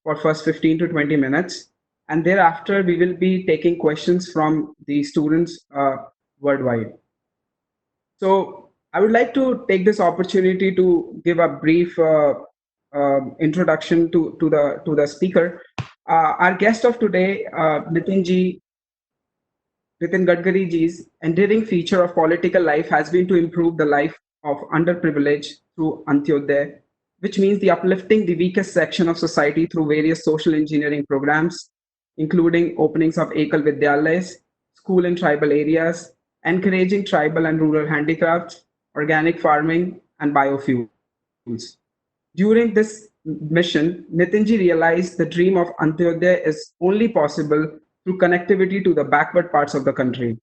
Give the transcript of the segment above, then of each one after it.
for first 15 to 20 minutes. And thereafter, we will be taking questions from the students worldwide. So I would like to take this opportunity to give a brief introduction to the speaker. Our guest of today, Nitin Gadkari ji's endearing feature of political life has been to improve the life of underprivileged through Antyodaya, which means the uplifting the weakest section of society through various social engineering programs, including openings of Ekal Vidyalayas, school in tribal areas, encouraging tribal and rural handicrafts, organic farming, and biofuels. During this mission, Nitinji realized the dream of Antyodaya is only possible through connectivity to the backward parts of the country.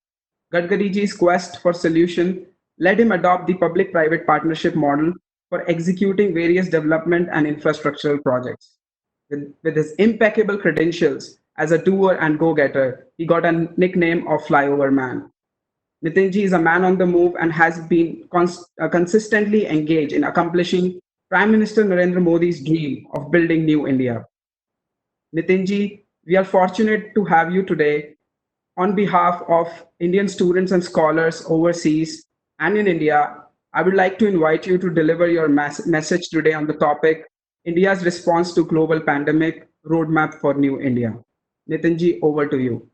Gadkariji's quest for solution led him adopt the public-private partnership model for executing various development and infrastructural projects. With his impeccable credentials as a doer and go-getter, he got a nickname of Flyover Man. Nitinji is a man on the move and has been consistently engaged in accomplishing Prime Minister Narendra Modi's dream of building New India. Nitinji, we are fortunate to have you today on behalf of Indian students and scholars overseas and in India. I would like to invite you to deliver your message today on the topic India's response to global pandemic roadmap for New India. Nitinji, over to you.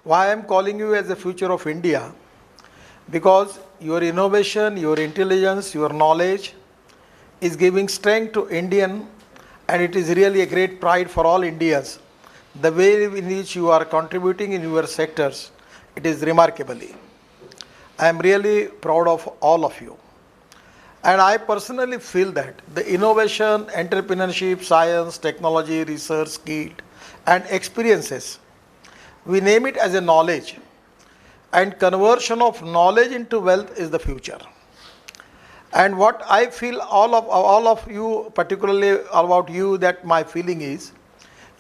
Why I am calling you as the future of India? Because your innovation, your intelligence, your knowledge is giving strength to Indian, and it is really a great pride for all Indians. The way in which you are contributing in your sectors, it is remarkably. I am really proud of all of you. And I personally feel that the innovation, entrepreneurship, science, technology, research, skill, and experiences, we name it as a knowledge, and conversion of knowledge into wealth is the future. And what I feel all of you, particularly about you, that my feeling is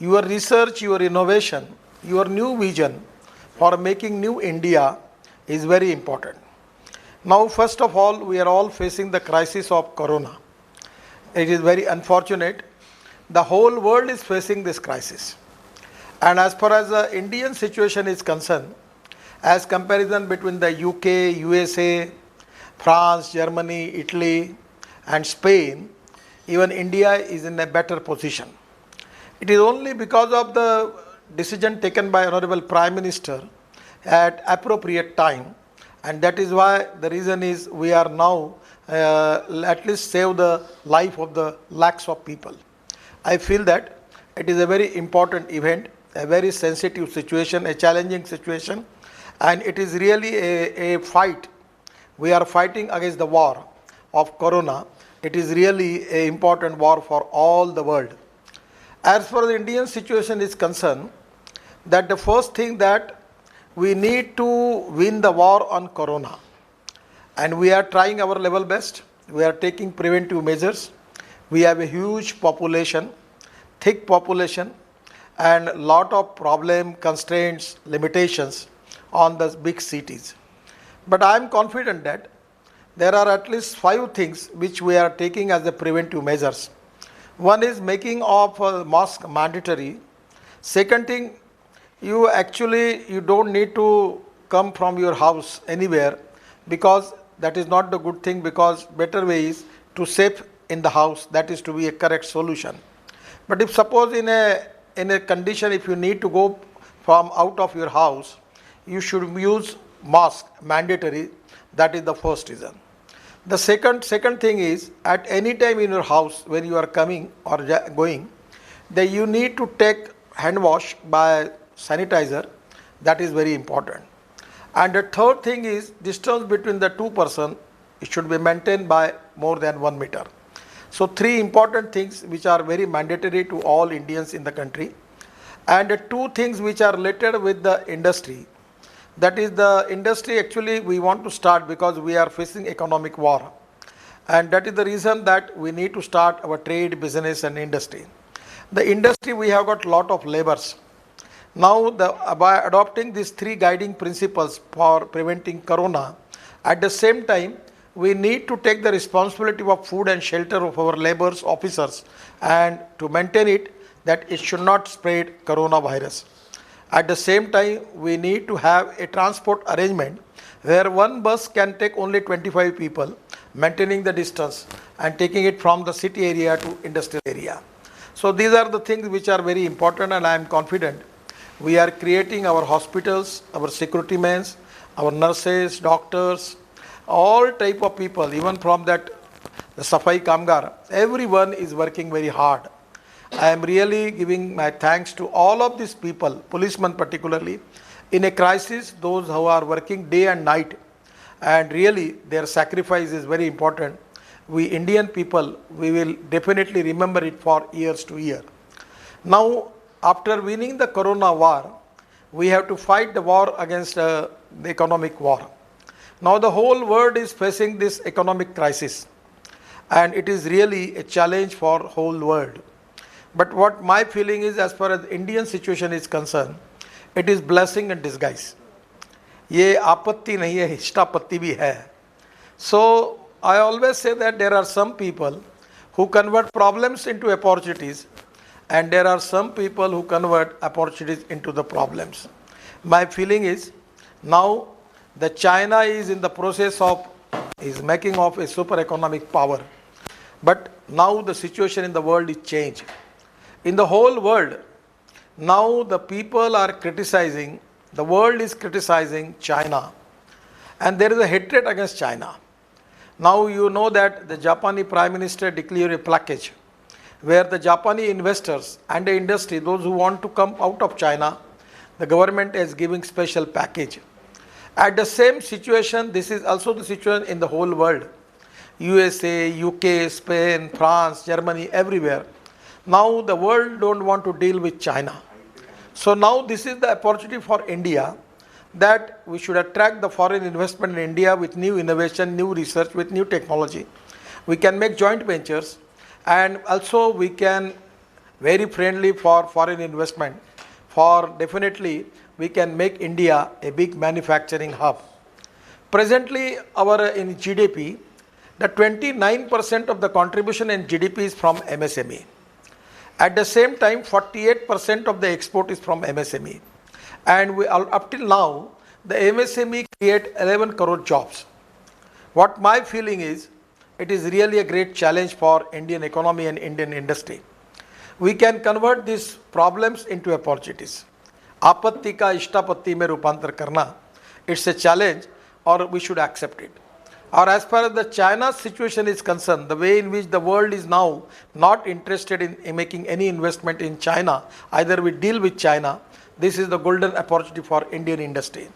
your research, your innovation, your new vision for making new India is very important. Now, first of all, we are all facing the crisis of corona. It is very unfortunate. The whole world is facing this crisis. And as far as the Indian situation is concerned, as comparison between the UK, USA, France, Germany, Italy, and Spain, even India is in a better position. It is only because of the decision taken by Honorable Prime Minister at appropriate time, and that is why the reason is we are now at least save the life of the lakhs of people. I feel that it is a very important event, a very sensitive situation, a challenging situation, and it is really a fight. We are fighting against the war of corona. It is really an important war for all the world. As far as the Indian situation is concerned, that the first thing that we need to win the war on corona, and we are trying our level best. We are taking preventive measures. We have a huge population, thick population, and lot of problem, constraints, limitations on the big cities. But I am confident that there are at least 5 things which we are taking as the preventive measures. One is making of mask mandatory. Second thing, you don't need to come from your house anywhere, because that is not the good thing, because better way is to save in the house. That is to be a correct solution. But if suppose in a condition, if you need to go from out of your house, you should use mask mandatory. That is the first reason. The second thing is, at any time in your house when you are coming or going, that you need to take hand wash by sanitizer. That is very important. And the third thing is, distance between the two person, it should be maintained by more than 1 meter. So 3 important things which are very mandatory to all Indians in the country. And 2 things which are related with the industry. That is, the industry actually we want to start because we are facing economic war. And that is the reason that we need to start our trade, business and industry. The industry, we have got lot of labors. Now, by adopting these three guiding principles for preventing corona, at the same time, we need to take the responsibility of food and shelter of our laborers, officers, and to maintain it that it should not spread coronavirus. At the same time, we need to have a transport arrangement where one bus can take only 25 people, maintaining the distance and taking it from the city area to industrial area. So these are the things which are very important, and I am confident we are creating our hospitals, our security men, our nurses, doctors, all type of people, even from that the Safai Kamgar, everyone is working very hard. I am really giving my thanks to all of these people, policemen particularly, in a crisis, those who are working day and night, and really their sacrifice is very important. We Indian people, we will definitely remember it for years to year. Now, after winning the corona war, we have to fight the war against the economic war. Now the whole world is facing this economic crisis, and it is really a challenge for whole world. But what my feeling is, as far as Indian situation is concerned, it is blessing in disguise. ये आपत्ति नहीं है, इष्टापत्ति भी है. So I always say that there are some people who convert problems into opportunities, and there are some people who convert opportunities into the problems. My feeling is now the China is in the process of is making of a super economic power, but now the situation in the world is changed. In the whole world, now the people are criticizing, the world is criticizing China, and there is a hatred against China. Now you know that the Japanese Prime Minister declared a package where the Japanese investors and the industry, those who want to come out of China, the government is giving special package. At the same situation, this is also the situation in the whole world. USA, UK, Spain, France, Germany, everywhere. Now the world don't want to deal with China. So now this is the opportunity for India that we should attract the foreign investment in India with new innovation, new research, with new technology. We can make joint ventures, and also we can very friendly for foreign investment. For definitely we can make India a big manufacturing hub. Presently our in GDP, the 29% of the contribution in GDP is from MSME. At the same time, 48% of the export is from MSME. And we, up till now, the MSME create 11 crore jobs. What my feeling is, it is really a great challenge for Indian economy and Indian industry. We can convert these problems into opportunities. आपत्ति का इष्टापत्ति में रूपांतर करना, it's a challenge, or we should accept it. Or as far as the China situation is concerned, the way in which the world is now not interested in making any investment in China, either we deal with China, this is the golden opportunity for Indian industry.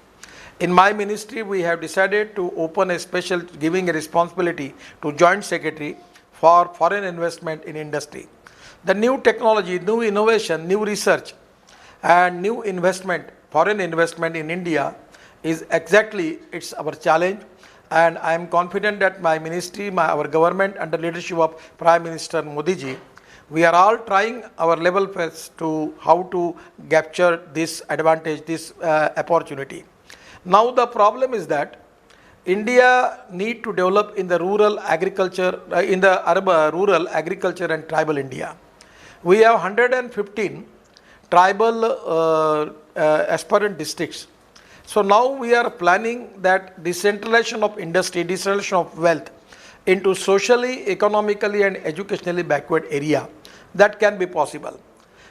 In my ministry, we have decided to open a special, giving a responsibility to Joint Secretary for foreign investment in industry. The new technology, new innovation, new research and new investment, foreign investment in India is exactly, it's our challenge. And I am confident that my ministry, our government under leadership of Prime Minister Modi ji, we are all trying our level best to how to capture this advantage, this opportunity. Now the problem is that India need to develop in the rural agriculture, in the urban, rural agriculture and tribal India. We have 115 tribal aspirant districts. So now we are planning that decentralization of industry, decentralization of wealth into socially, economically and educationally backward area. That can be possible.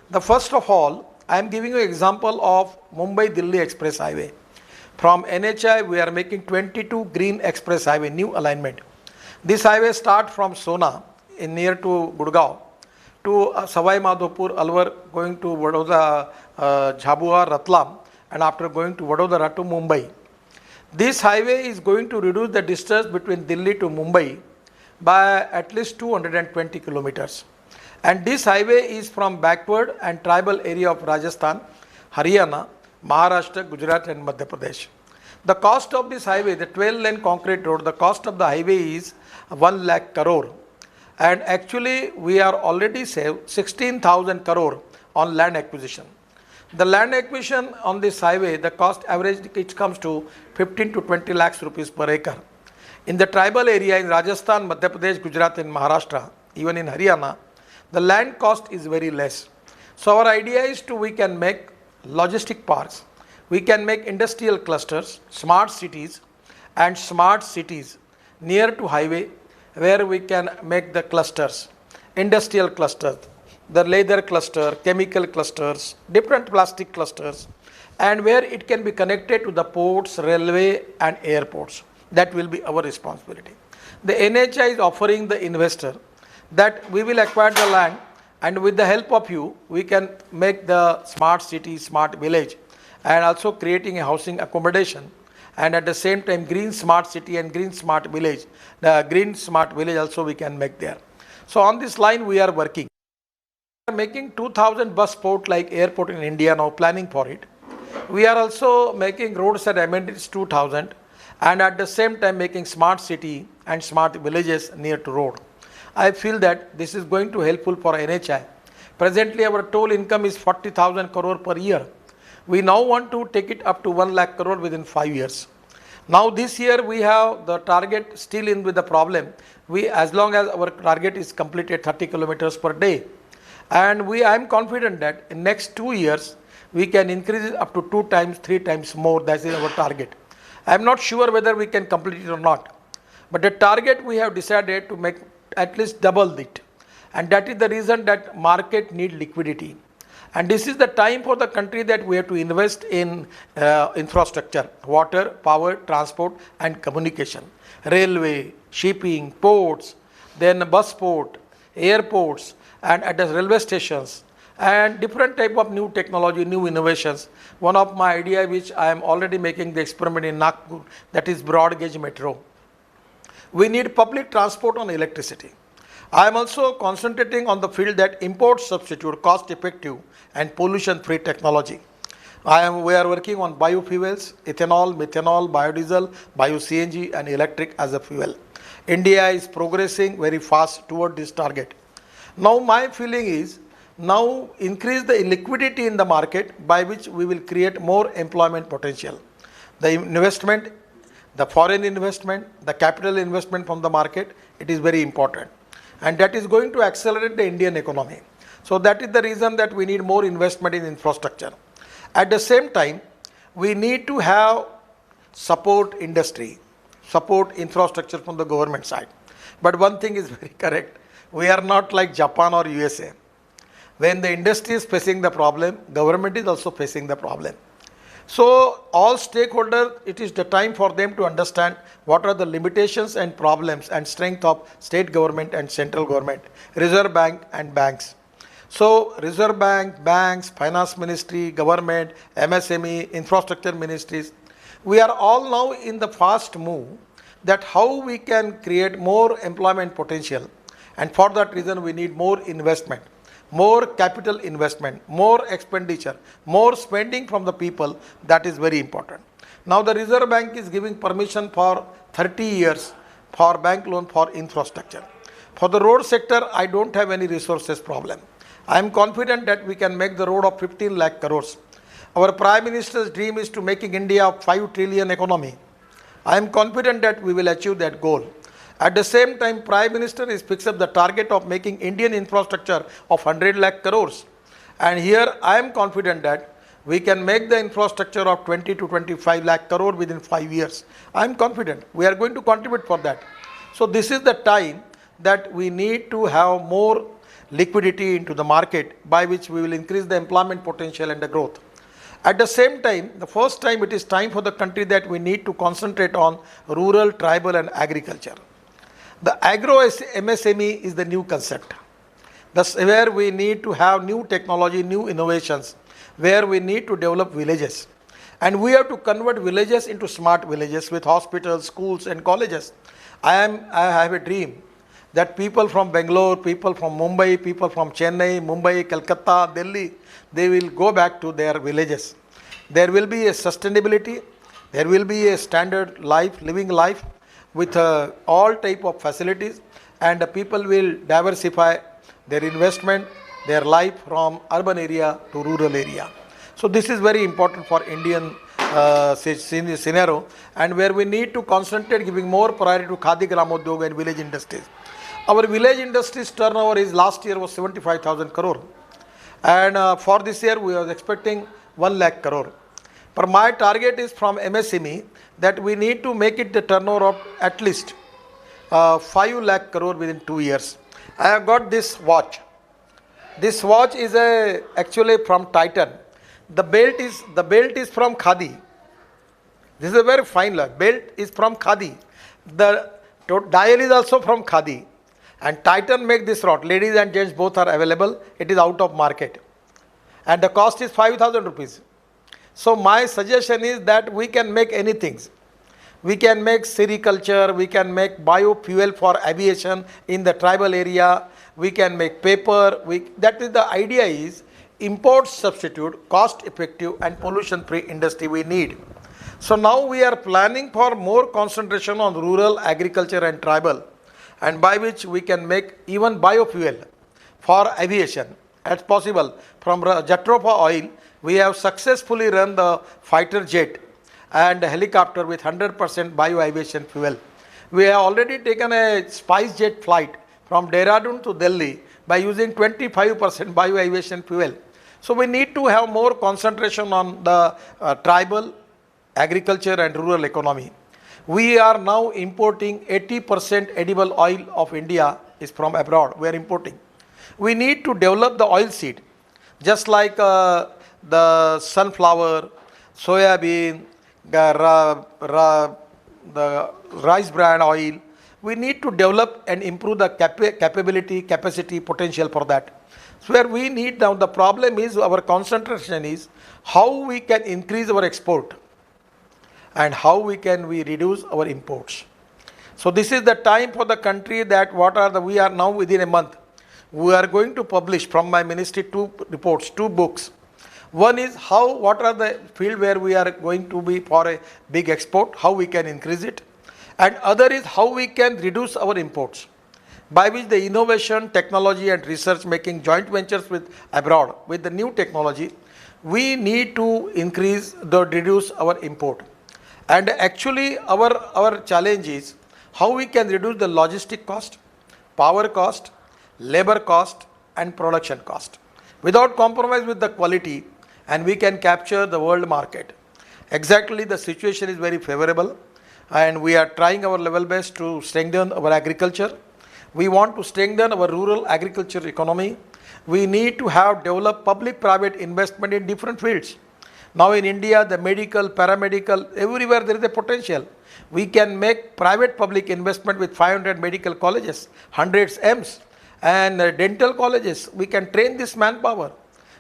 The first of all, I am giving you an example of Mumbai-Delhi Express Highway. From NHI, we are making 22 green express highway, new alignment. This highway starts from Sona, in near to Gurgaon, to Savai Madhopur, Alwar, going to Vadodara, Jhabua, Ratlam, and after going to Vadodara to Mumbai. This highway is going to reduce the distance between Delhi to Mumbai by at least 220 kilometers. And this highway is from backward and tribal area of Rajasthan, Haryana, Maharashtra, Gujarat and Madhya Pradesh. The cost of this highway, the 12-lane concrete road, the cost of the highway is 1 lakh crore. And actually, we are already saved 16,000 crore on land acquisition. The land acquisition on this highway, the cost average, it comes to 15 to 20 lakhs rupees per acre. In the tribal area in Rajasthan, Madhya Pradesh, Gujarat and Maharashtra, even in Haryana, the land cost is very less. So our idea is we can make logistic parks, we can make industrial clusters, smart cities and smart cities near to highway where we can make the clusters, industrial clusters, the leather cluster, chemical clusters, different plastic clusters, and where it can be connected to the ports, railway and airports. That will be our responsibility. The NHI is offering the investor that we will acquire the land and with the help of you, we can make the smart city, smart village and also creating a housing accommodation and at the same time green smart city and green smart village. The green smart village also we can make there. So on this line we are working. We are making 2000 bus port like airport in India now, planning for it. We are also making roads and amenities 2000 and at the same time making smart city and smart villages near to road. I feel that this is going to helpful for NHI. Presently our total income is 40,000 crore per year. We now want to take it up to 1 lakh crore within 5 years. Now this year we have the target still in with the problem. We, as long as our target is completed 30 kilometers per day. And I am confident that in next 2 years we can increase it up to 2 times, 3 times more. That is our target. I am not sure whether we can complete it or not. But the target we have decided to make at least double it. And that is the reason that market need liquidity. And this is the time for the country that we have to invest in infrastructure, water, power, transport and communication, railway, shipping, ports, then bus port, airports and at the railway stations and different type of new technology, new innovations. One of my idea which I am already making the experiment in Nagpur, that is broad gauge metro. We need public transport on electricity. I am also concentrating on the field that import substitute, cost effective and pollution free technology. We are working on biofuels, ethanol, methanol, biodiesel, bio-CNG and electric as a fuel. India is progressing very fast toward this target. Now my feeling is, now increase the liquidity in the market by which we will create more employment potential. The investment, the foreign investment, the capital investment from the market, it is very important. And that is going to accelerate the Indian economy. So that is the reason that we need more investment in infrastructure. At the same time, we need to have support industry, support infrastructure from the government side. But one thing is very correct. We are not like Japan or USA. When the industry is facing the problem, government is also facing the problem. So all stakeholders, it is the time for them to understand what are the limitations and problems and strength of state government and central government, Reserve Bank and banks. So Reserve Bank, banks, finance ministry, government, MSME, infrastructure ministries, we are all now in the fast move that how we can create more employment potential. And for that reason, we need more investment, more capital investment, more expenditure, more spending from the people. That is very important. Now the Reserve Bank is giving permission for 30 years for bank loan for infrastructure. For the road sector, I don't have any resources problem. I am confident that we can make the road of 15 lakh crores. Our Prime Minister's dream is to making India a 5 trillion economy. I am confident that we will achieve that goal. At the same time, Prime Minister is fixed up the target of making Indian infrastructure of 100 lakh crores. And here I am confident that we can make the infrastructure of 20 to 25 lakh crore within 5 years. I am confident we are going to contribute for that. So this is the time that we need to have more liquidity into the market by which we will increase the employment potential and the growth. At the same time, the first time it is time for the country that we need to concentrate on rural, tribal and agriculture. The agro MSME is the new concept. That's where we need to have new technology, new innovations, where we need to develop villages. And we have to convert villages into smart villages with hospitals, schools and colleges. I have a dream that people from Bangalore, people from Mumbai, people from Chennai, Mumbai, Calcutta, Delhi, they will go back to their villages. There will be a sustainability, There will be a standard life, living life with all type of facilities, and the people will diversify their investment, their life from urban area to rural area. So this is very important for Indian scenario, and where we need to concentrate giving more priority to Khadi Gramodyog and village industries. Our village industries turnover is last year was 75,000 crore, and for this year we are expecting 1 lakh crore. But my target is from MSME that we need to make it the turnover of at least 5 lakh crore within 2 years. I have got this watch. This watch is actually from Titan. The belt is from Khadi. This is a very fine belt is from Khadi. The dial is also from Khadi. And Titan make this rod. Ladies and gents both are available. It is out of market. And the cost is 5,000 rupees. So my suggestion is that we can make anything. We can make sericulture, we can make biofuel for aviation in the tribal area, we can make paper. That is the idea is import substitute, cost effective and pollution free industry we need. So now we are planning for more concentration on rural agriculture and tribal, and by which we can make even biofuel for aviation as possible. From Jatropha oil, we have successfully run the fighter jet and helicopter with 100% bio-aviation fuel. We have already taken a spice jet flight from Dehradun to Delhi by using 25% bio-aviation fuel. So we need to have more concentration on the tribal, agriculture and rural economy. We are now importing 80% edible oil of India is from abroad. We are importing. We need to develop the oil seed, just like the sunflower, soya the rice bran oil. We need to develop and improve the capacity, potential for that. So where we need now, the problem is our concentration is how we can increase our export and how we reduce our imports. So this is the time for the country that we are now within a month. We are going to publish from my ministry 2 reports, 2 books. One is what are the field where we are going to be for a big export, how we can increase it. And other is how we can reduce our imports, by which the innovation, technology and research making joint ventures with abroad with the new technology, we need to reduce our import. And actually our challenge is how we can reduce the logistic cost, power cost, labor cost and production cost without compromise with the quality, and we can capture the world market. Exactly, the situation is very favorable and we are trying our level best to strengthen our agriculture. We want to strengthen our rural agriculture economy. We need to have developed public-private investment in different fields. Now in India, the medical, paramedical, everywhere there is a potential. We can make private-public investment with 500 medical colleges, hundreds M's, and dental colleges. We can train this manpower.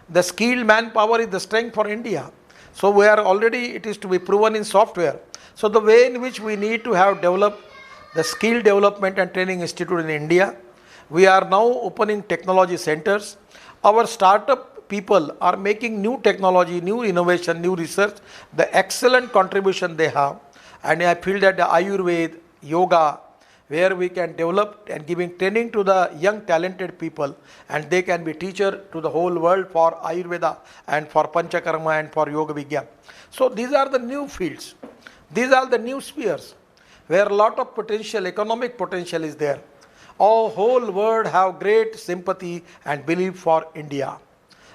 The skilled manpower is the strength for India. So we are already, it is to be proven in software. So the way in which we need to have developed the skill development and training institute in India, we are now opening technology centers. Our startup people are making new technology, new innovation, new research, the excellent contribution they have. And I feel that the Ayurveda, yoga, where we can develop and giving training to the young talented people, and they can be teacher to the whole world for Ayurveda and for Panchakarma and for Yoga Vigyan. So these are the new fields. These are the new spheres where a lot of potential, economic potential is there. Our whole world have great sympathy and belief for India.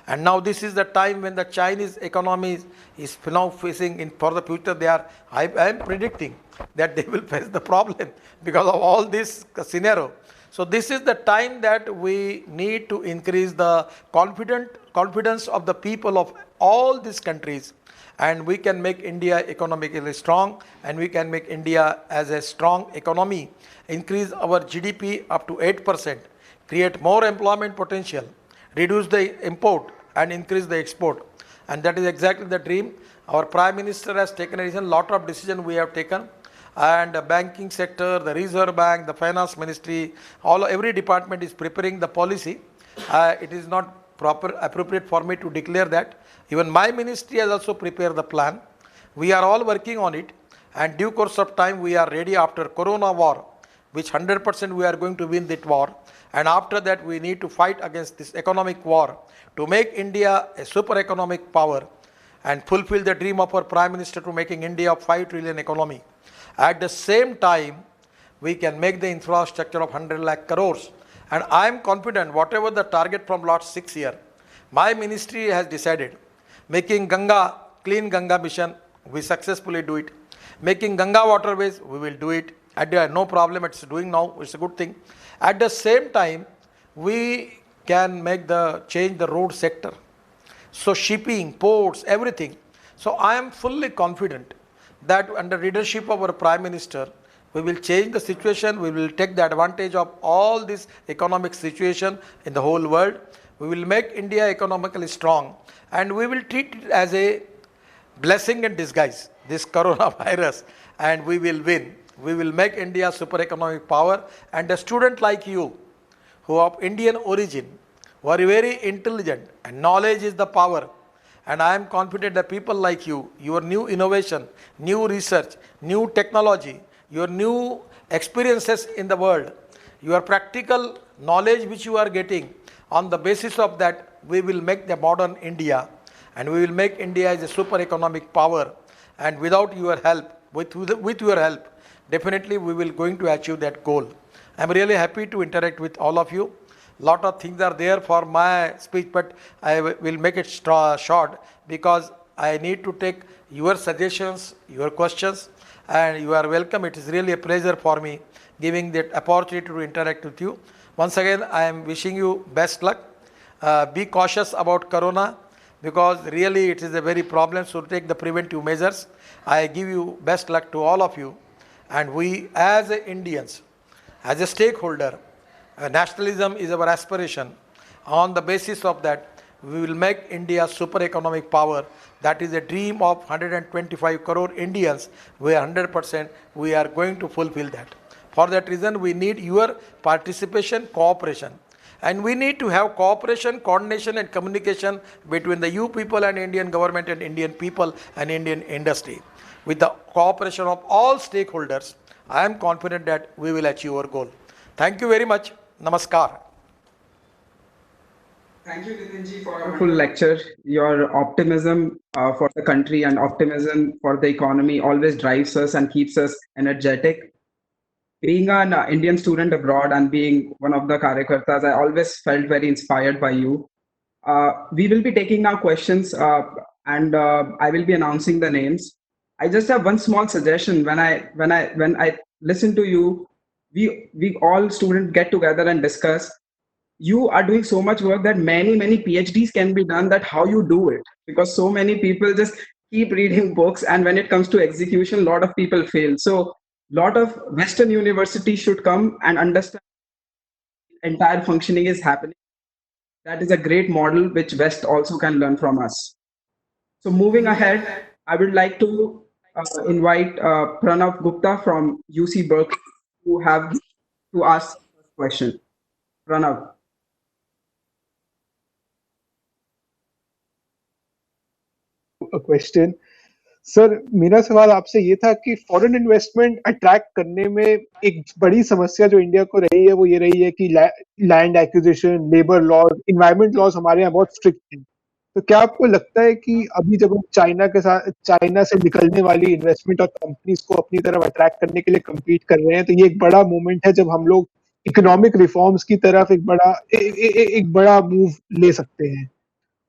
And now this is the time when the Chinese economy is now facing for the future. I am predicting that they will face the problem because of all this scenario. So this is the time that we need to increase the confidence of the people of all these countries, and we can make India economically strong, and we can make India as a strong economy, increase our GDP up to 8%, create more employment potential, reduce the import and increase the export. And that is exactly the dream. Our Prime Minister has taken a lot of decisions we have taken, and the banking sector, the Reserve Bank, the Finance Ministry, every department is preparing the policy. It is not appropriate for me to declare that. Even my ministry has also prepared the plan. We are all working on it. and due course of time we are ready after Corona war, which 100% we are going to win that war, and after that we need to fight against this economic war to make India a super economic power and fulfill the dream of our Prime Minister to making India a 5 trillion economy. At the same time, we can make the infrastructure of 100 lakh crores. And I am confident whatever the target from last 6 years, my ministry has decided making Ganga, clean Ganga mission, we successfully do it. Making Ganga waterways, we will do it. No problem, it's doing now, it's a good thing. At the same time, we can make change the road sector. So shipping, ports, everything. So I am fully confident that under leadership of our Prime Minister, we will change the situation, we will take the advantage of all this economic situation in the whole world. We will make India economically strong and we will treat it as a blessing in disguise, this coronavirus, and we will win. We will make India super economic power, and a student like you who are of Indian origin, who are very intelligent, and knowledge is the power. And I am confident that people like you, your new innovation, new research, new technology, your new experiences in the world, your practical knowledge which you are getting, on the basis of that, we will make the modern India, and we will make India as a super economic power. And without your help, with your help, definitely we will going to achieve that goal. I am really happy to interact with all of you. Lot of things are there for my speech, but I will make it short because I need to take your suggestions, your questions, and you are welcome. It is really a pleasure for me giving that opportunity to interact with you. Once again, I am wishing you best luck. Be cautious about corona because really it is a very problem, so take the preventive measures. I give you best luck to all of you, and we as Indians, as a stakeholder, nationalism is our aspiration. On the basis of that, we will make India super economic power. That is a dream of 125 crore Indians. We are 100%, we are going to fulfill that. For that reason, we need your participation, cooperation. And we need to have cooperation, coordination and communication between the you people and Indian government and Indian people and Indian industry. With the cooperation of all stakeholders, I am confident that we will achieve our goal. Thank you very much. Namaskar. Thank you, Nitinji, for a wonderful lecture. Your optimism for the country and optimism for the economy always drives us and keeps us energetic. Being an Indian student abroad and being one of the Karyakartas, I always felt very inspired by you. We will be taking now questions and I will be announcing the names. I just have one small suggestion. When I listen to you, we all students get together and discuss. You are doing so much work that many PhDs can be done. That how you do it, because so many people just keep reading books, and when it comes to execution, a lot of people fail. So lot of Western universities should come and understand entire functioning is happening. That is a great model which West also can learn from us. So moving ahead, I would like to invite Pranav Gupta from UC Berkeley to have to ask the first question. Pranav. Question sir, मेरा सवाल आपसे ये था कि foreign investment attract करने में एक बड़ी समस्या जो इंडिया को रही है वो ये रही है कि land acquisition, labour laws, environment laws हमारे यहाँ बहुत स्ट्रिक्ट हैं। तो क्या आपको लगता है कि अभी जब हम चाइना से निकलने वाली इन्वेस्टमेंट और कंपनीज को अपनी तरफ अट्रैक्ट करने के लिए कम्पीट कर रहे हैं, तो ये एक बड़ा मोमेंट है जब हम लोग इकोनॉमिक रिफॉर्म्स की तरफ एक बड़ा मूव ले सकते हैं?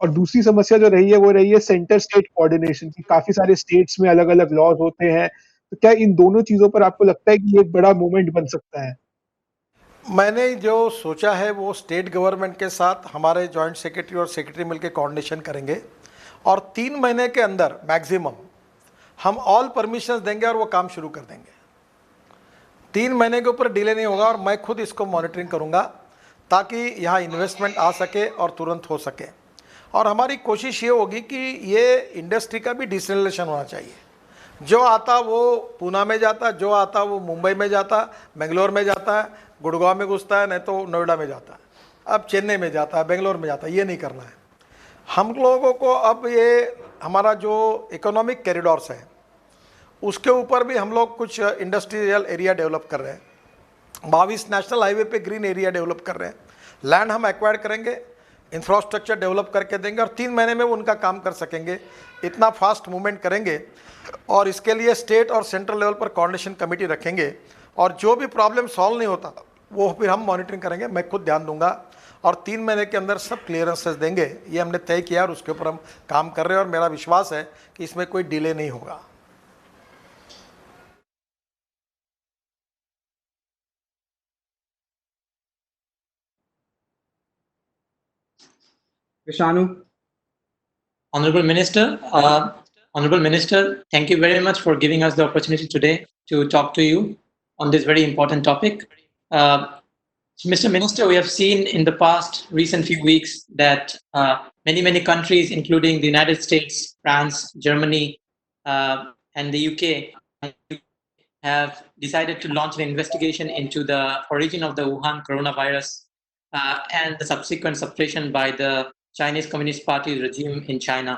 और दूसरी समस्या जो रही है वो रही है सेंटर स्टेट कोऑर्डिनेशन की। काफी सारे स्टेट्स में अलग अलग लॉज होते हैं, तो क्या इन दोनों चीजों पर आपको लगता है कि ये एक बड़ा मूवमेंट बन सकता है? मैंने जो सोचा है वो स्टेट गवर्नमेंट के साथ हमारे जॉइंट सेक्रेटरी और सेक्रेटरी मिलकर कोऑर्डिनेशन करेंगे और 3 महीने के अंदर मैक्सिमम हम ऑल परमिशंस देंगे और वो काम शुरू कर देंगे। 3 महीने के ऊपर डिले नहीं होगा और मैं खुद इसको मॉनिटरिंग करूँगा ताकि यहाँ इन्वेस्टमेंट आ सके और तुरंत हो सके। और हमारी कोशिश ये होगी कि ये इंडस्ट्री का भी डिसेंट्रलाइजेशन होना चाहिए। जो आता वो पूना में जाता, जो आता वो मुंबई में जाता, बेंगलोर में जाता है, गुड़गांव में घुसता है, नहीं तो नोएडा में जाता है, अब चेन्नई में जाता है, बेंगलोर में जाता है। ये नहीं करना है हम लोगों को। अब ये हमारा जो इकोनॉमिक कॉरिडोर्स है उसके ऊपर भी हम लोग कुछ इंडस्ट्रियल एरिया डेवलप कर रहे हैं। 22 नेशनल हाईवे पे ग्रीन एरिया डेवलप कर रहे हैं। लैंड हम एक्वायर करेंगे, इंफ्रास्ट्रक्चर डेवलप करके देंगे और 3 महीने में वो उनका काम कर सकेंगे। इतना फास्ट मूवमेंट करेंगे और इसके लिए स्टेट और सेंट्रल लेवल पर कोऑर्डिनेशन कमेटी रखेंगे और जो भी प्रॉब्लम सॉल्व नहीं होता वो फिर हम मॉनिटरिंग करेंगे। मैं खुद ध्यान दूंगा और 3 महीने के अंदर सब क्लियरेंसेस देंगे, ये हमने तय किया और उसके ऊपर हम काम कर रहे हैं और मेरा विश्वास है कि इसमें कोई डिले नहीं होगा। Vishanu. Honorable Minister, thank you very much for giving us the opportunity today to talk to you on this very important topic. Mr. Minister, we have seen in the past recent few weeks that many countries, including the United States, France, Germany, and the UK, have decided to launch an investigation into the origin of the Wuhan coronavirus and the subsequent suppression by the Chinese Communist Party regime in China.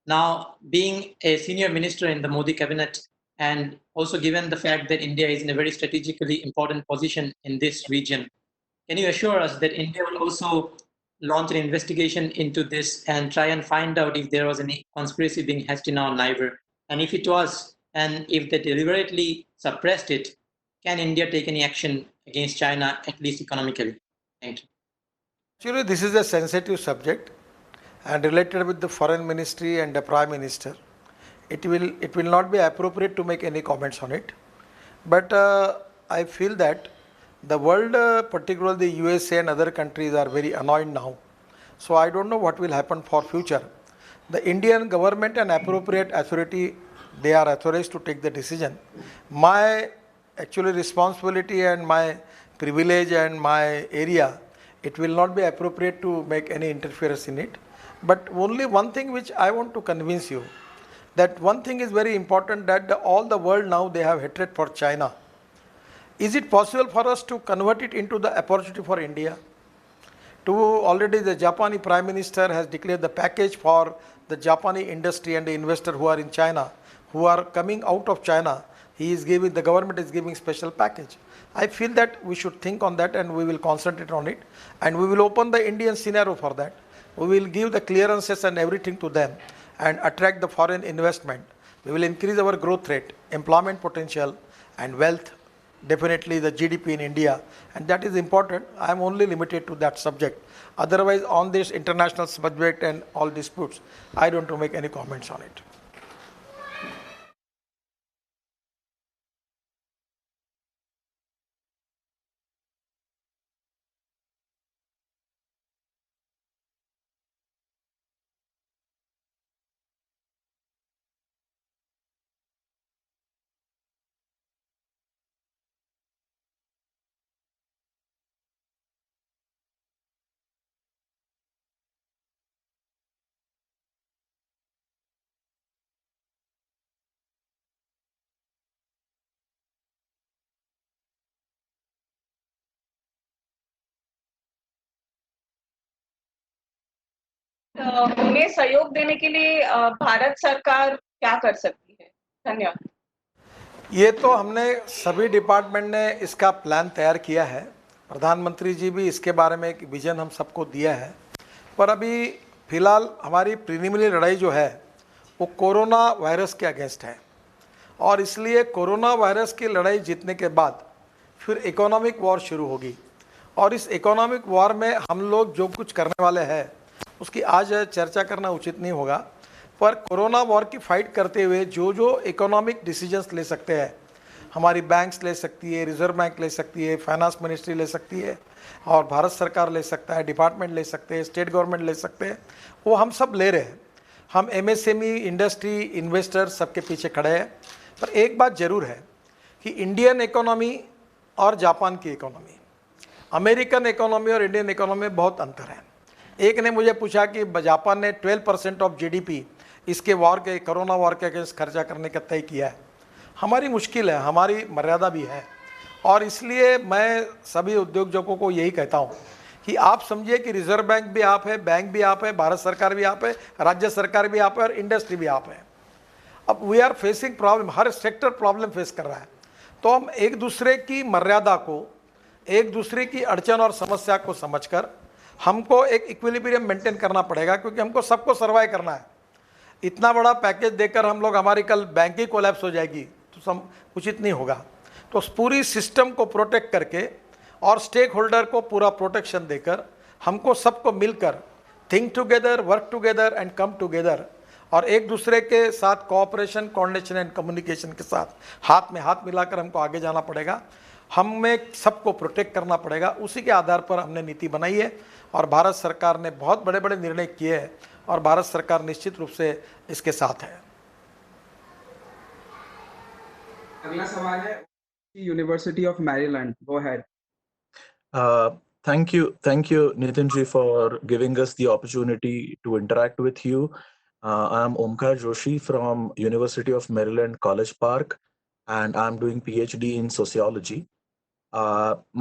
Now, being a senior minister in the Modi cabinet, and also given the fact that India is in a very strategically important position in this region, can you assure us that India will also launch an investigation into this and try and find out if there was any conspiracy being hatched in our neighbor? And if it was, and if they deliberately suppressed it, can India take any action against China, at least economically? Thank you. Actually, this is a sensitive subject and related with the foreign ministry and the prime minister. It will not be appropriate to make any comments on it. But I feel that the world, particularly the USA and other countries, are very annoyed now. So I don't know what will happen for future. The Indian government and appropriate authority, they are authorized to take the decision. My actually responsibility and my privilege and my area, it will not be appropriate to make any interference in it. But only one thing which I want to convince you, that one thing is very important, that all the world now they have hatred for China. Is it possible for us to convert it into the opportunity for India? Already the Japanese Prime Minister has declared the package for the Japanese industry and the investor who are in China, who are coming out of China. The government is giving special package. I feel that we should think on that and we will concentrate on it, and we will open the Indian scenario for that. We will give the clearances and everything to them and attract the foreign investment. We will increase our growth rate, employment potential and wealth, definitely the GDP in India, and that is important. I am only limited to that subject. Otherwise, on this international subject and all disputes, I don't want to make any comments on it. उन्हें सहयोग देने के लिए भारत सरकार क्या कर सकती है? धन्यवाद। ये तो हमने सभी डिपार्टमेंट ने इसका प्लान तैयार किया है। प्रधानमंत्री जी भी इसके बारे में एक विजन हम सबको दिया है, पर अभी फिलहाल हमारी प्रीलिमिनरी लड़ाई जो है वो कोरोना वायरस के अगेंस्ट है, और इसलिए कोरोना वायरस की लड़ाई जीतने के बाद फिर इकोनॉमिक वॉर शुरू होगी, और इस इकोनॉमिक वॉर में हम लोग जो कुछ करने वाले हैं उसकी आज चर्चा करना उचित नहीं होगा। पर कोरोना वॉर की फाइट करते हुए जो इकोनॉमिक डिसीजंस ले सकते हैं, हमारी बैंक्स ले सकती है, रिजर्व बैंक ले सकती है, फाइनेंस मिनिस्ट्री ले सकती है, और भारत सरकार ले सकता है, डिपार्टमेंट ले सकते हैं, स्टेट गवर्नमेंट ले सकते हैं, वो हम सब ले रहे हैं। हम एमएसएमई, इंडस्ट्री, इन्वेस्टर सबके पीछे खड़े हैं। पर एक बात ज़रूर है कि इंडियन इकोनॉमी और जापान की इकोनॉमी, अमेरिकन इकोनॉमी और इंडियन इकोनॉमी में बहुत अंतर है। एक ने मुझे पूछा कि जापान ने 12% ऑफ जीडीपी इसके वॉर के, कोरोना वॉर के अगेंस्ट खर्चा करने का तय किया है। हमारी मुश्किल है, हमारी मर्यादा भी है, और इसलिए मैं सभी उद्योजकों को यही कहता हूँ कि आप समझिए कि रिजर्व बैंक भी आप है, बैंक भी आप है, भारत सरकार भी आप है, राज्य सरकार भी आप है और इंडस्ट्री भी आप है। अब वी आर फेसिंग प्रॉब्लम, हर सेक्टर प्रॉब्लम फेस कर रहा है, तो हम एक दूसरे की मर्यादा को, एक दूसरे की अड़चन और समस्या को समझकर हमको एक इक्विलिब्रियम मेंटेन करना पड़ेगा, क्योंकि हमको सबको सर्वाइव करना है। इतना बड़ा पैकेज देकर हम लोग, हमारी कल बैंक ही कोलैप्स हो जाएगी तो उचित नहीं होगा। तो पूरी सिस्टम को प्रोटेक्ट करके और स्टेक होल्डर को पूरा प्रोटेक्शन देकर हमको सबको मिलकर think together, work together and come together, और एक दूसरे के साथ कोऑपरेशन, कोऑर्डिनेशन एंड कम्युनिकेशन के साथ हाथ में हाथ मिलाकर हमको आगे जाना पड़ेगा। हमें सबको प्रोटेक्ट करना पड़ेगा। उसी के आधार पर हमने नीति बनाई है और भारत सरकार ने बहुत बड़े बड़े निर्णय किए हैं और भारत सरकार निश्चित रूप से इसके साथ है। अगला सवाल है university of Maryland, go ahead. Thank you, Nitin ji, for giving us the opportunity to interact with you. I am Omkar Joshi from University of Maryland, College Park, and I'm doing PhD in sociology.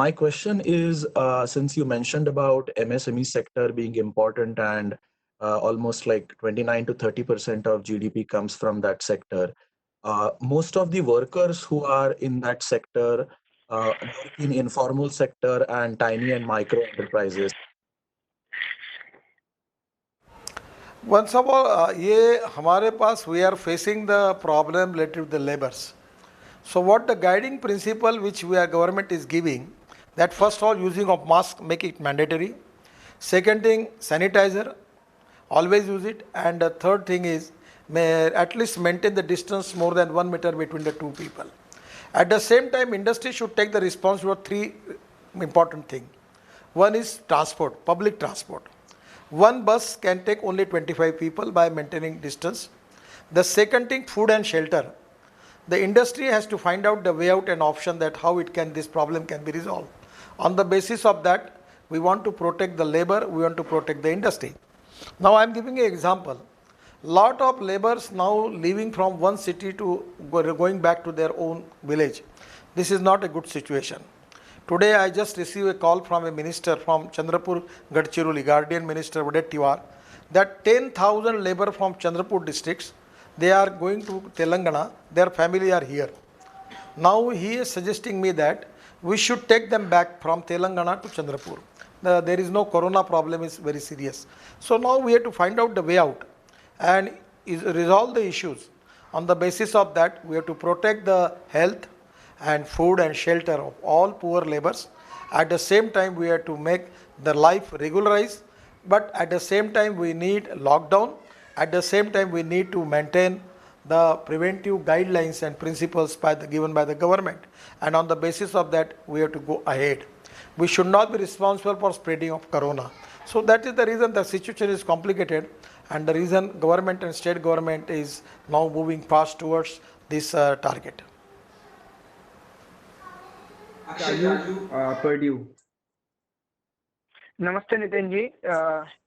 My question is, since you mentioned about MSME sector being important and almost like 29 to 30% of GDP comes from that sector, most of the workers who are in that sector work in informal sector and tiny and micro enterprises. Once of all, ये हमारे पास we are facing the problem related to the laborers. So what the guiding principle which we are government is giving, that first of all using of mask, make it mandatory. Second thing, sanitizer, always use it. And the third thing is, may at least maintain the distance more than 1 meter between the two people. At the same time, industry should take the responsibility for three important things. One is transport, public transport. One bus can take only 25 people by maintaining distance. The second thing, food and shelter. The industry has to find out the way out and option that how it can, this problem can be resolved. On the basis of that, we want to protect the labor, we want to protect the industry. Now I am giving an example. Lot of laborers now leaving from one city to going back to their own village. This is not a good situation. Today I just received a call from a minister from Chandrapur, Gadkari, Guardian Minister Vadet Tiwar, that 10,000 labor from Chandrapur districts, they are going to Telangana, their family are here. Now he is suggesting me that we should take them back from Telangana to Chandrapur. There is no corona problem, is very serious. So now we have to find out the way out and resolve the issues. On the basis of that, we have to protect the health and food and shelter of all poor laborers. At the same time, we have to make their life regularized, but at the same time, we need lockdown. At the same time, we need to maintain the preventive guidelines and principles given by the government. And on the basis of that, we have to go ahead. We should not be responsible for spreading of corona. So that is the reason the situation is complicated, and the reason government and state government is now moving fast towards this target. Purdue. Namaste Nitin ji.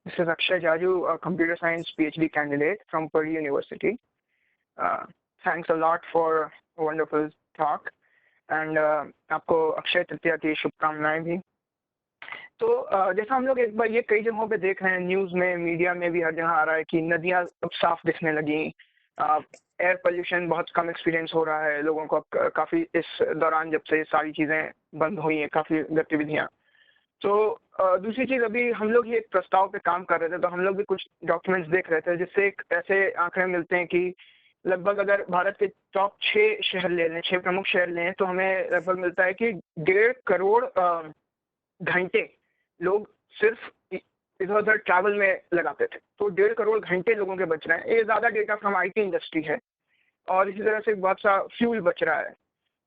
This is Akshay Jaju, a computer science PhD candidate from Purdue University. Thanks a lot for a wonderful talk, and आपको अक्षय तृतीया की शुभकामनाएं भी। तो जैसा हम लोग एक बार ये कई जगहों पे देख रहे हैं, न्यूज़ में, मीडिया में भी हर जगह आ रहा है कि नदियाँ अब साफ दिखने लगी, एयर पोल्यूशन बहुत कम एक्सपीरियंस हो रहा है लोगों को काफ़ी इस दौरान, जब से ये सारी चीज़ें बंद हुई हैं, काफ़ी गतिविधियाँ। तो दूसरी चीज़, अभी हम लोग ये एक प्रस्ताव पे काम कर रहे थे, तो हम लोग भी कुछ डॉक्यूमेंट्स देख रहे थे जिससे एक ऐसे आंकड़े मिलते हैं कि लगभग अगर भारत के टॉप 6 शहर ले लें, 6 प्रमुख शहर लें, तो हमें लगभग मिलता है कि 1.5 करोड़ घंटे लोग सिर्फ इधर उधर ट्रैवल में लगाते थे। तो 1.5 करोड़ घंटे लोगों के बच रहे हैं। ये ज़्यादा डेटा फ्रॉम आईटी इंडस्ट्री है, और इसी तरह से बहुत सा फ्यूल बच रहा है।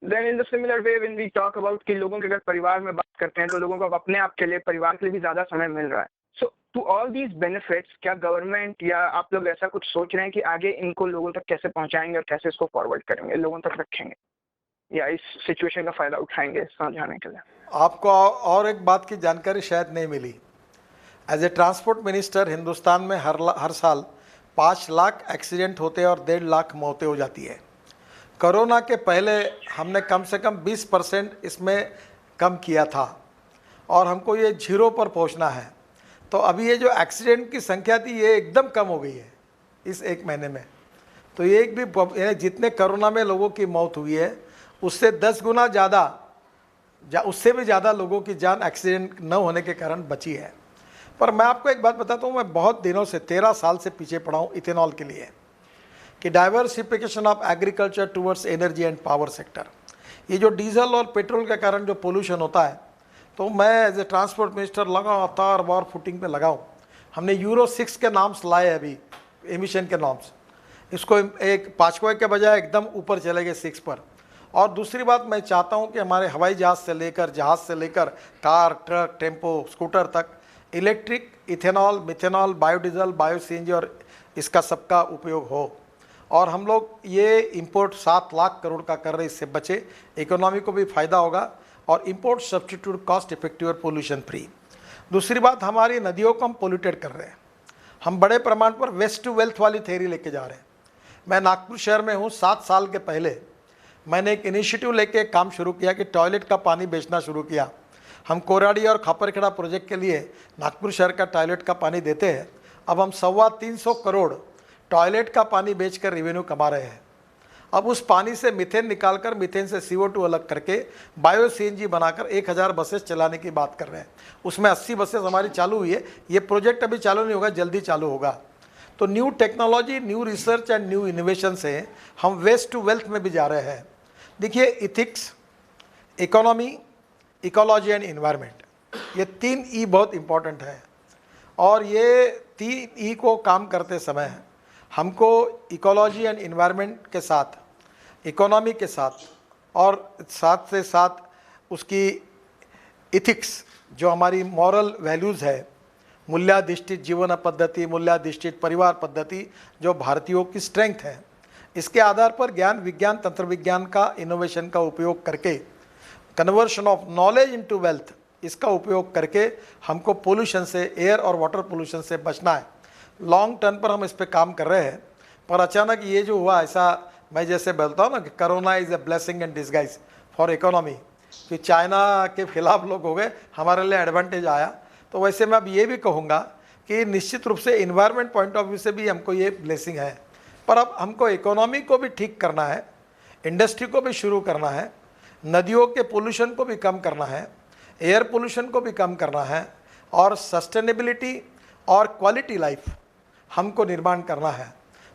Then in the similar way when we talk about कि लोगों के अगर परिवार में बात करते हैं, तो लोगों को अपने आप के लिए, परिवार के लिए भी ज़्यादा समय मिल रहा है। सो टू ऑल दीज बेनिफिट्स, क्या गवर्नमेंट या आप लोग ऐसा कुछ सोच रहे हैं कि आगे इनको लोगों तक कैसे पहुंचाएंगे और कैसे इसको फॉरवर्ड करेंगे, लोगों तक रखेंगे, या इस सिचुएशन का फ़ायदा उठाएंगे समझाने के लिए? आपको और एक बात की जानकारी शायद नहीं मिली। As a transport minister, Hindustan में हर साल 5 लाख एक्सीडेंट होते हैं और 1.5 लाख मौतें हो जाती है। कोरोना के पहले हमने कम से कम 20% इसमें कम किया था, और हमको ये 0 पर पहुंचना है। तो अभी ये जो एक्सीडेंट की संख्या थी, ये एकदम कम हो गई है इस 1 महीने में। तो ये एक भी जितने कोरोना में लोगों की मौत हुई है उससे 10 गुना ज़्यादा उससे भी ज़्यादा लोगों की जान एक्सीडेंट न होने के कारण बची है। पर मैं आपको एक बात बताता हूँ, मैं बहुत दिनों से 13 साल से पीछे पड़ा हूँ इथेनॉल के लिए कि diversification of agriculture towards energy and power sector. ये जो डीजल और पेट्रोल के कारण जो पोल्यूशन होता है, तो मैं एज ए ट्रांसपोर्ट मिनिस्टर लगातार बार फुटिंग पे लगाऊँ। हमने यूरो 6 के नॉर्म्स लाए अभी, एमिशन के नॉर्म्स, इसको एक 5 के बजाय एकदम ऊपर चले गए 6 पर। और दूसरी बात, मैं चाहता हूँ कि हमारे हवाई जहाज़ से लेकर कार, ट्रक, टेम्पो, स्कूटर तक electric, ethanol, methanol, biodiesel, bio CNG और इसका सबका उपयोग हो। और हम लोग ये इंपोर्ट 7 लाख करोड़ का कर रहे, इससे बचे, इकोनॉमी को भी फ़ायदा होगा और इंपोर्ट सब्स्टिट्यूट कॉस्ट इफेक्टिव और पोल्यूशन फ्री। दूसरी बात, हमारी नदियों को हम पोल्यूटेड कर रहे हैं। हम बड़े प्रमाण पर वेस्ट टू वेल्थ वाली थ्योरी लेके जा रहे हैं। मैं नागपुर शहर में हूँ, 7 साल के पहले मैंने एक इनिशिएटिव लेके काम शुरू किया कि टॉयलेट का पानी बेचना शुरू किया। हम कोराड़ी और खापरखेड़ा प्रोजेक्ट के लिए नागपुर शहर का टॉयलेट का पानी देते हैं। अब हम 325 करोड़ टॉयलेट का पानी बेचकर रेवेन्यू कमा रहे हैं। अब उस पानी से मीथेन निकालकर, मीथेन से CO2 अलग करके बायो सीएनजी बनाकर 1000 बसेस चलाने की बात कर रहे हैं। उसमें 80 बसेस हमारी चालू हुई है। ये प्रोजेक्ट अभी चालू नहीं होगा, जल्दी चालू होगा। तो new technology, new research and new innovation से हम वेस्ट टू वेल्थ में भी जा रहे हैं। देखिए, ethics, economy, ecology and environment, ये 3 ई बहुत इम्पॉर्टेंट है। और ये 3 ई को काम करते समय हमको इकोलॉजी एंड इन्वायरमेंट के साथ, इकोनॉमी के साथ और साथ से साथ उसकी इथिक्स, जो हमारी मॉरल वैल्यूज़ है, मूल्याधिष्ठित जीवन पद्धति, मूल्याधिष्ठित परिवार पद्धति, जो भारतीयों की स्ट्रेंथ है, इसके आधार पर ज्ञान, विज्ञान, तंत्र विज्ञान का, इनोवेशन का उपयोग करके, conversion of knowledge into wealth, इसका उपयोग करके हमको पोल्यूशन से, एयर और वाटर पोल्यूशन से बचना है। लॉन्ग टर्म पर हम इस पे काम कर रहे हैं। पर अचानक ये जो हुआ, ऐसा मैं जैसे बोलता हूँ ना कि corona is a blessing in disguise for economy, कि चाइना के खिलाफ लोग हो गए, हमारे लिए एडवांटेज आया। तो वैसे मैं अब ये भी कहूँगा कि निश्चित रूप से इन्वायरमेंट पॉइंट ऑफ व्यू से भी हमको ये ब्लेसिंग है। पर अब हमको इकोनॉमी को भी ठीक करना है, इंडस्ट्री को भी शुरू करना है, नदियों के पोल्यूशन को भी कम करना है, एयर पोल्यूशन को भी कम करना है, और सस्टेनेबिलिटी और क्वालिटी लाइफ हमको निर्माण करना है।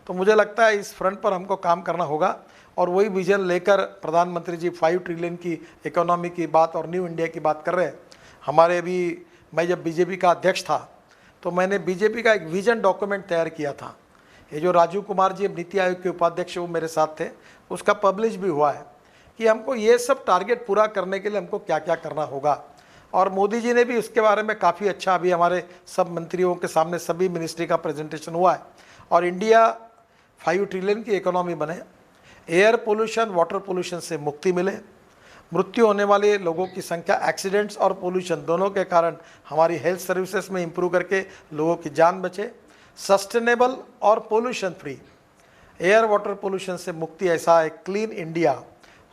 तो मुझे लगता है इस फ्रंट पर हमको काम करना होगा। और वही विजन लेकर प्रधानमंत्री जी 5 ट्रिलियन की इकोनॉमी की बात और न्यू इंडिया की बात कर रहे हैं। हमारे भी, मैं जब बीजेपी का अध्यक्ष था तो मैंने बीजेपी का एक विजन डॉक्यूमेंट तैयार किया था। ये जो राजीव कुमार जी नीति आयोग के उपाध्यक्ष, वो मेरे साथ थे, उसका पब्लिश भी हुआ है कि हमको ये सब टारगेट पूरा करने के लिए हमको क्या क्या करना होगा। और मोदी जी ने भी उसके बारे में काफ़ी अच्छा, अभी हमारे सब मंत्रियों के सामने सभी मिनिस्ट्री का प्रेजेंटेशन हुआ है। और इंडिया 5 ट्रिलियन की इकोनॉमी बने, एयर पोल्यूशन, वाटर पोल्यूशन से मुक्ति मिले, मृत्यु होने वाले लोगों की संख्या, एक्सीडेंट्स और पोल्यूशन दोनों के कारण हमारी हेल्थ सर्विसेज में इंप्रूव करके लोगों की जान बचे, सस्टेनेबल और pollution free, air water pollution से मुक्ति, ऐसा एक क्लीन इंडिया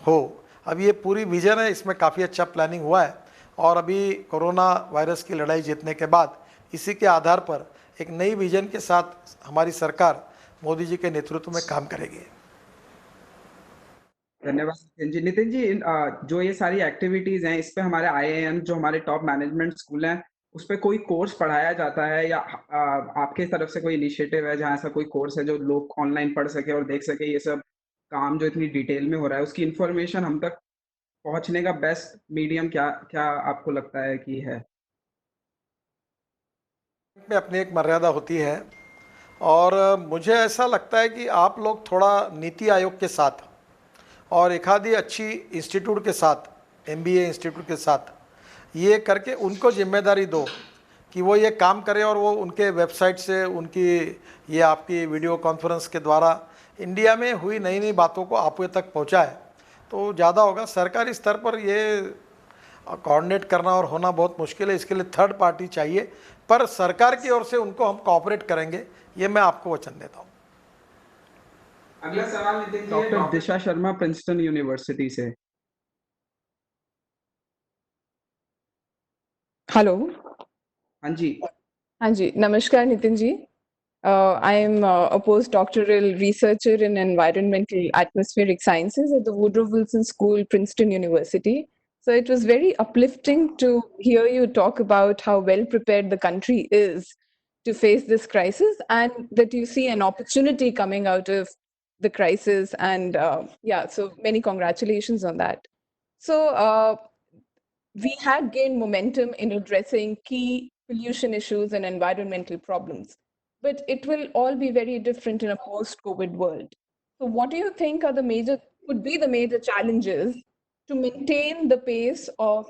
हो। अब ये पूरी विजन है, इसमें काफ़ी अच्छा प्लानिंग हुआ है। और अभी कोरोना वायरस की लड़ाई जीतने के बाद इसी के आधार पर एक नई विजन के साथ हमारी सरकार मोदी जी के नेतृत्व में काम करेगी। धन्यवाद नितिन जी। नितिन जी, जो ये सारी एक्टिविटीज हैं, इस पे हमारे IIM, जो हमारे टॉप मैनेजमेंट स्कूल हैं, उस पे कोई कोर्स पढ़ाया जाता है, या आपके तरफ से कोई इनिशिएटिव है जहाँ ऐसा कोई कोर्स है जो लोग ऑनलाइन पढ़ सके और देख सके ये सब काम जो इतनी डिटेल में हो रहा है, उसकी इंफॉर्मेशन हम तक पहुंचने का बेस्ट मीडियम क्या क्या आपको लगता है कि है? में अपनी एक मर्यादा होती है, और मुझे ऐसा लगता है कि आप लोग थोड़ा नीति आयोग के साथ और एक आधी अच्छी इंस्टीट्यूट के साथ, MBA इंस्टीट्यूट के साथ ये करके उनको जिम्मेदारी दो कि वो ये काम करें, और वो उनके वेबसाइट से, उनकी ये आपकी वीडियो कॉन्फ्रेंस के द्वारा इंडिया में हुई नई नई बातों को आप तक पहुँचाए तो ज़्यादा होगा। सरकारी स्तर पर ये कोऑर्डिनेट करना और होना बहुत मुश्किल है, इसके लिए थर्ड पार्टी चाहिए, पर सरकार की ओर से उनको हम कोऑपरेट करेंगे, ये मैं आपको वचन देता हूँ। अगला सवाल नितिन जी, डॉक्टर दिशा शर्मा, प्रिंसटन यूनिवर्सिटी से। हेलो। हाँ जी। हाँ जी, नमस्कार Nitin ji. I'm a postdoctoral researcher in environmental atmospheric sciences at the Woodrow Wilson School, Princeton University. So it was very uplifting to hear you talk about how well prepared the country is to face this crisis, and that you see an opportunity coming out of the crisis. And yeah, so many congratulations on that. So we had gained momentum in addressing key pollution issues and environmental problems, but it will all be very different in a post-COVID world. So, what do you think are the major could be the major challenges to maintain the pace of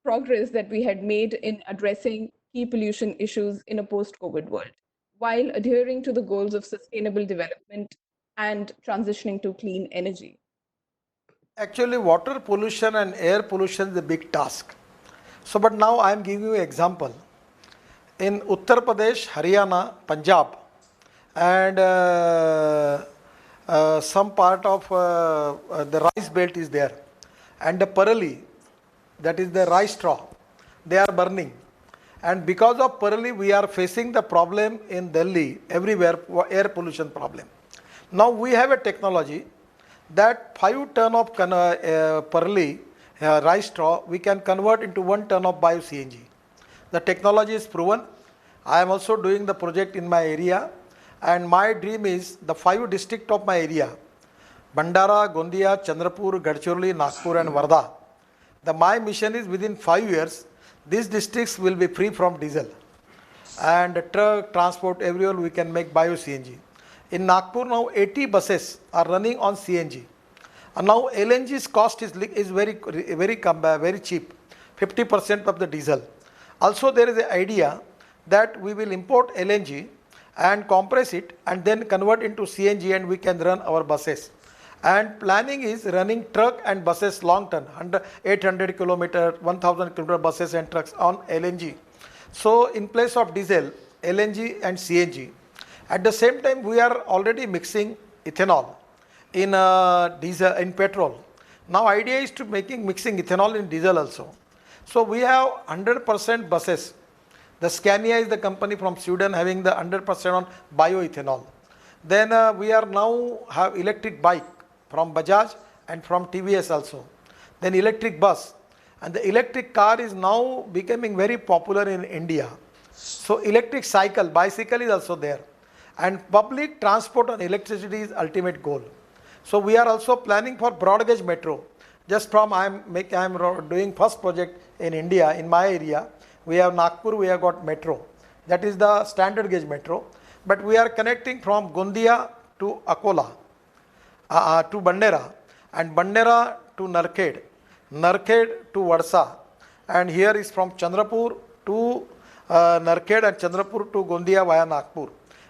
progress that we had made in addressing key pollution issues in a post-COVID world, while adhering to the goals of sustainable development and transitioning to clean energy? Actually, water pollution and air pollution is a big task. So, but now I am giving you an example. In Uttar Pradesh, Haryana, Punjab, and some part of the rice belt is there, and the parali, that is the rice straw, they are burning. And because of parali, we are facing the problem in Delhi, everywhere, air pollution problem. Now we have a technology that 5 ton of parali, rice straw, we can convert into 1 ton of bio CNG. The technology is proven. I am also doing the project in my area, and my dream is the 5 districts of my area, Bandara, Gondia, Chandrapur, Gadkari, Nagpur and Wardha. My mission is within 5 years, these districts will be free from diesel. And truck, transport, everywhere we can make bio CNG. In Nagpur now 80 buses are running on CNG. And now LNG's cost is very cheap, 50% of the diesel. Also there is an idea that we will import LNG and compress it and then convert into CNG, and we can run our buses. And planning is running truck and buses long term, 800 kilometer, 1000 kilometer buses and trucks on LNG. So in place of diesel, LNG and CNG. At the same time, we are already mixing ethanol in diesel, in petrol. Now idea is to mixing ethanol in diesel also. So we have 100% buses. The Scania is the company from Sweden having the 100% on bioethanol. Then we are now have electric bike from Bajaj and from TVS also. Then electric bus, and the electric car is now becoming very popular in India. So electric cycle, bicycle is also there, and public transport on electricity is ultimate goal. So we are also planning for broad gauge metro. Just from I am doing first project in India in my area. We have Nagpur, we have got metro. That is the standard gauge metro. But we are connecting from Gondia to Akola, to Bandera, and Bandera to Narkhed, Narkhed to Vadsa, and here is from Chandrapur to Narkhed and Chandrapur to Gondia via Nagpur,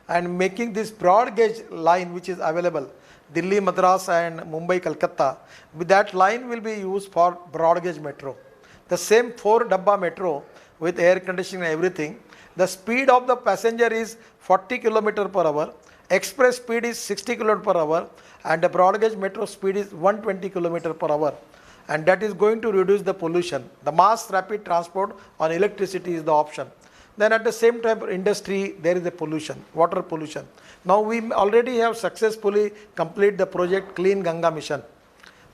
and making this broad gauge line which is available, Delhi, Madras and Mumbai, Kolkata. With that line will be used for broad gauge metro. The same 4 dabba metro with air conditioning and everything. The speed of the passenger is 40 km per hour, express speed is 60 km per hour, and the broad gauge metro speed is 120 km per hour. And that is going to reduce the pollution. The mass rapid transport on electricity is the option. Then at the same time, for industry, there is a pollution, water pollution. Now we already have successfully completed the project Clean Ganga Mission.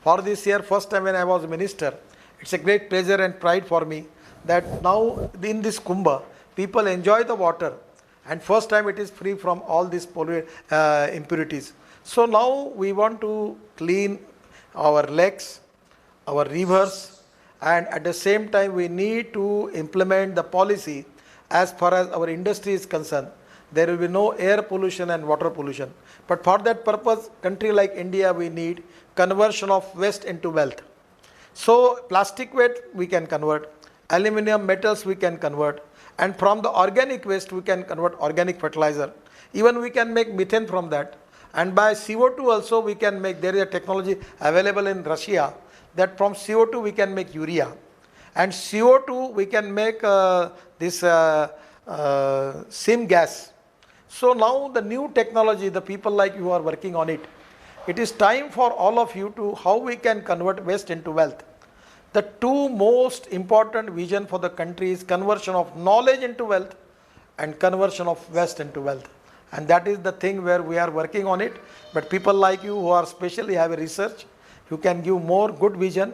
For this year, first time when I was minister, it's a great pleasure and pride for me that now in this Kumbh, people enjoy the water, and first time it is free from all these impurities. So now we want to clean our lakes, our rivers, and at the same time we need to implement the policy as far as our industry is concerned. There will be no air pollution and water pollution. But for that purpose, country like India, we need conversion of waste into wealth. So plastic waste we can convert, aluminum metals we can convert, and from the organic waste we can convert organic fertilizer. Even we can make methane from that. And by CO2 also we can make, there is a technology available in Russia that from CO2 we can make urea. And CO2 we can make this SIM gas. So now the new technology, the people like you are working on it. It is time for all of you to how we can convert waste into wealth. The 2 most important vision for the country is conversion of knowledge into wealth and conversion of waste into wealth. and that is the thing where we are working on it. But people like you who are specially have a research, you can give more good vision,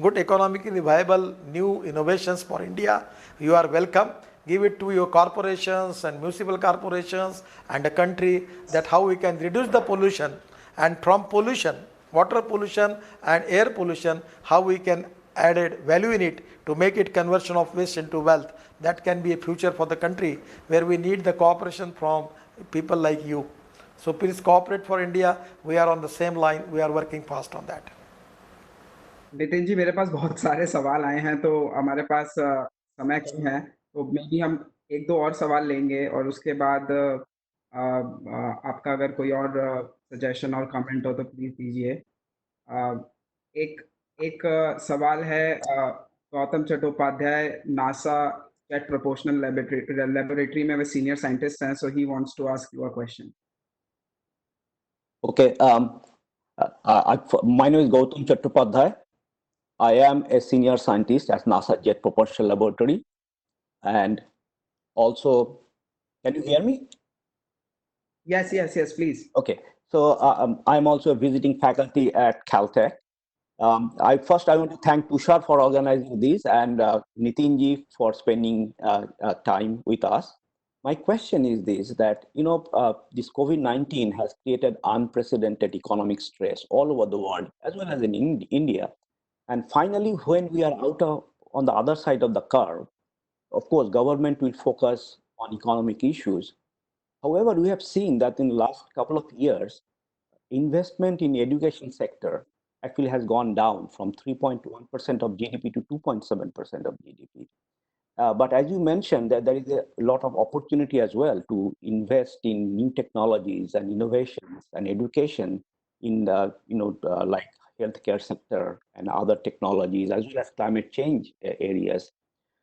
good economically viable new innovations for India. You are welcome. Give it to your corporations and municipal corporations and the country, that how we can reduce the pollution, and from pollution, water pollution and air pollution, how we can added value in it to make it conversion of waste into wealth. That can be a future for the country, where we need the cooperation from people like you. So please cooperate for India. We are on the same line. We are working fast on that. Nitin ji, मेरे पास बहुत सारे सवाल आए हैं, तो हमारे पास समय कम है, तो मे बी हम एक दो और सवाल लेंगे और उसके बाद आपका अगर कोई और सजेशन और कमेंट हो तो प्लीज़ दीजिए। एक एक सवाल है Gautam Chattopadhyay, NASA jet propulsion laboratory में वे सीनियर साइंटिस्ट हैं, so he wants to ask you a question. Okay, my name is Gautam Chattopadhyay. I am a senior scientist at NASA Jet Propulsion Laboratory, and also, can you hear me? Yes, please. Okay, so I'm also a visiting faculty at Caltech. I want to thank Tushar for organizing this, and Nitin ji for spending time with us. My question is this: that this COVID-19 has created unprecedented economic stress all over the world, as well as in India. And finally, when we are on the other side of the curve, of course, government will focus on economic issues. However, we have seen that in the last couple of years, investment in education sector actually has gone down from 3.1% of GDP to 2.7% of GDP. But as you mentioned, that there is a lot of opportunity as well to invest in new technologies and innovations and education in the like healthcare sector and other technologies, as well as climate change areas.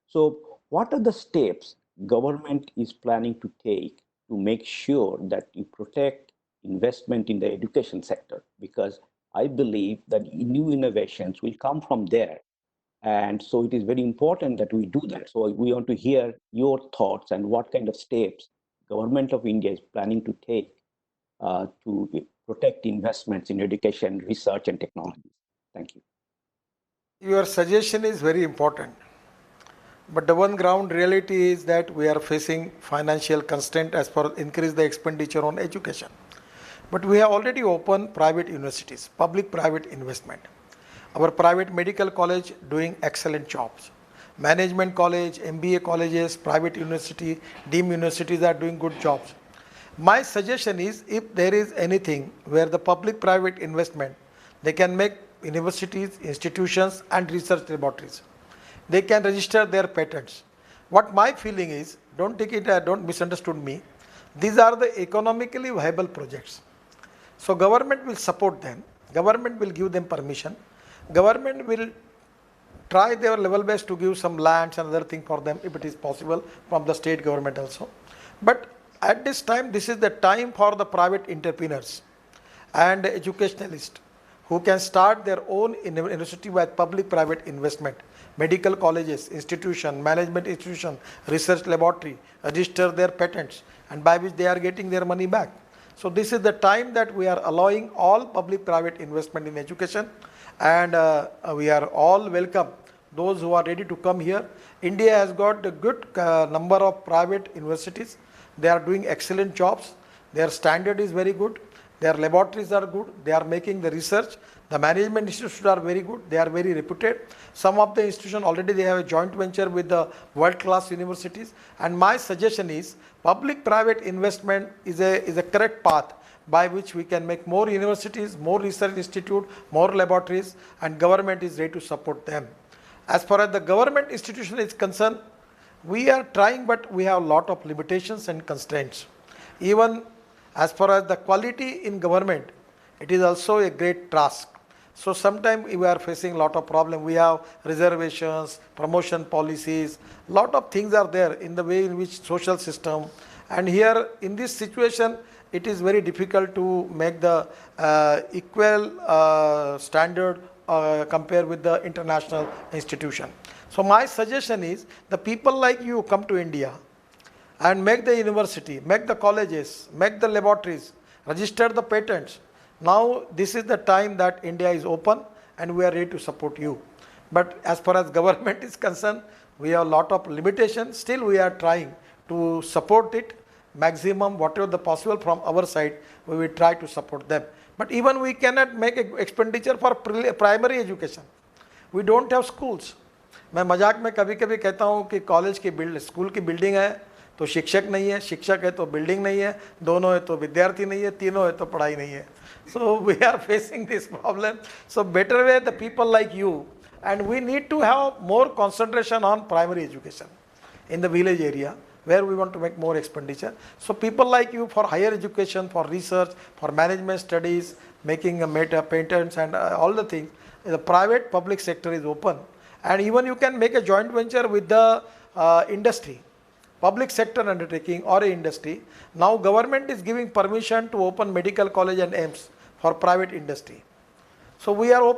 So what are the steps government is planning to take to make sure that you protect investment in the education sector? Because I believe that new innovations will come from there. And so it is very important that we do that. So we want to hear your thoughts and what kind of steps government of India is planning to take to protect investments in education, research, and technology. Thank you. Your suggestion is very important. But the one ground reality is that we are facing financial constraint as far as increase the expenditure on education. But we have already opened private universities, public-private investment. Our private medical college doing excellent jobs. Management college, MBA colleges, private university, deemed universities are doing good jobs. My suggestion is, if there is anything where the public-private investment, they can make universities, institutions and research laboratories. They can register their patents. What my feeling is, don't take it, don't misunderstood me. These are the economically viable projects. So government will support them. Government will give them permission. Government will try their level best to give some lands and other thing for them if it is possible from the state government also. But at this time, this is the time for the private entrepreneurs and educationalists who can start their own university with public-private investment, medical colleges, institution, management institution, research laboratory, register their patents, and by which they are getting their money back. So this is the time that we are allowing all public-private investment in education, and we are all welcome those who are ready to come here. India has got a good number of private universities. They are doing excellent jobs. Their standard is very good. Their laboratories are good. They are making the research. The management institutions are very good. They are very reputed. Some of the institutions already they have a joint venture with the world-class universities. And my suggestion is public-private investment is a correct path by which we can make more universities, more research institute, more laboratories, and government is ready to support them. As far as the government institution is concerned, we are trying, but we have a lot of limitations and constraints. Even as far as the quality in government, it is also a great task. So sometimes we are facing a lot of problem. We have reservations, promotion policies, lot of things are there in the way in which social system. And here in this situation, it is very difficult to make the equal standard compare with the international institution. So my suggestion is, the people like you come to India and make the university, make the colleges, make the laboratories, register the patents. Now this is the time that India is open and we are ready to support you. But as far as government is concerned, we have a lot of limitations. Still we are trying to support it maximum, whatever the possible from our side, we will try to support them. But even we cannot make expenditure for primary education. We don't have schools. मैं मजाक में कभी कभी कहता हूँ कि college की school की बिल्डिंग है तो शिक्षक नहीं है, शिक्षक है तो बिल्डिंग नहीं है, दोनों है तो विद्यार्थी नहीं है, तीनों है तो पढ़ाई नहीं है. So we are facing this problem. So better way the people like you, and we need to have more concentration on primary education in the village area where we want to make more expenditure. So people like you for higher education, for research, for management studies, making a patents and all the things, the private public sector is open, and even you can make a joint venture with the industry, public sector undertaking or industry. Now government is giving permission to open medical college and AIIMS for private industry. So we are open